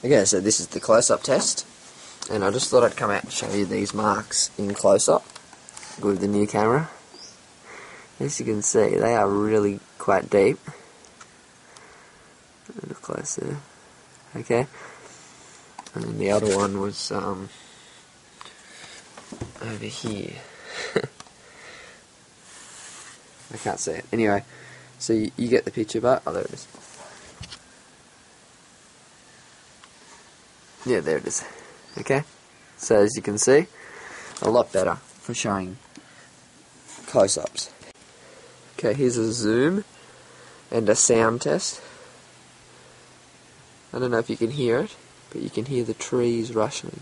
Okay, so this is the close-up test, and I just thought I'd come out and show you these marks in close-up with the new camera. As you can see, they are really quite deep. A little closer. Okay. And then the other one was over here. I can't see it. Anyway, so you get the picture, but oh, there it is. Yeah, there it is. Okay. So as you can see, a lot better for showing close-ups. Okay, here's a zoom and a sound test. I don't know if you can hear it, but you can hear the trees rustling.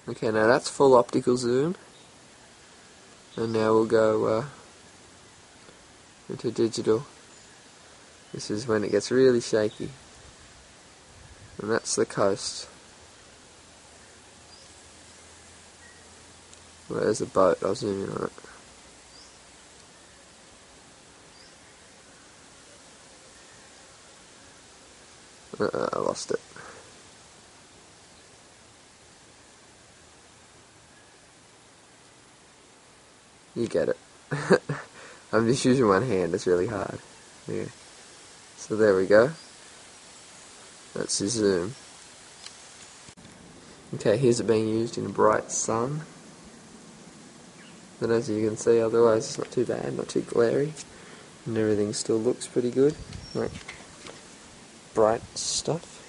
Okay, now that's full optical zoom, and now we'll go into digital. This is when it gets really shaky, and that's the coast. Where's the boat? I'll zoom in on it. I lost it. You get it. I'm just using one hand, it's really hard. Yeah. So there we go. That's the zoom. Okay, here's it being used in a bright sun. But as you can see, otherwise it's not too bad, not too glary. And everything still looks pretty good. Like bright stuff.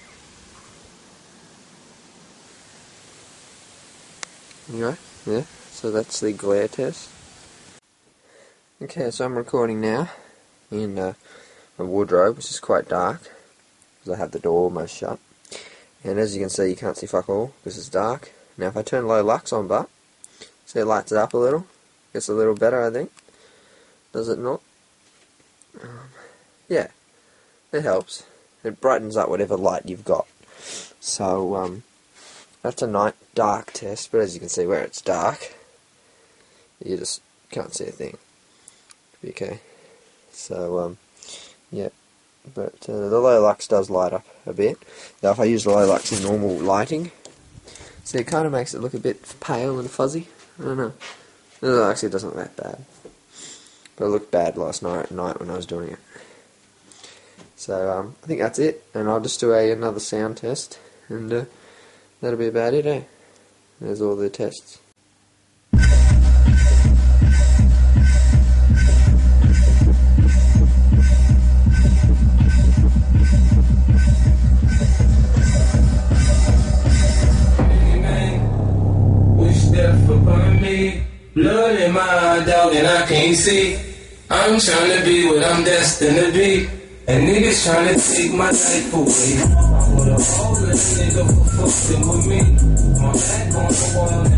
Anyway, yeah, so that's the glare test. Okay, so I'm recording now in my wardrobe, which is quite dark, because I have the door almost shut. And as you can see, you can't see fuck all, because it's dark. Now if I turn low lux on, but see it lights it up a little, gets a little better I think. Does it not? Yeah, it helps. It brightens up whatever light you've got. So that's a night dark test, but as you can see where it's dark, you just can't see a thing. Okay, so yeah, but the low lux does light up a bit. Now if I use the low lux in normal lighting, see it kind of makes it look a bit pale and fuzzy. I don't know. No, actually it doesn't look that bad, but it looked bad last night at night when I was doing it. So I think that's it, and I'll just do another sound test, and that'll be about it, eh? There's all the tests. Blood in my eye, dog, and I can't see. I'm trying to be what I'm destined to be. And niggas trying to take my life away. I would've always nigga for fucking with me. My back on the wall.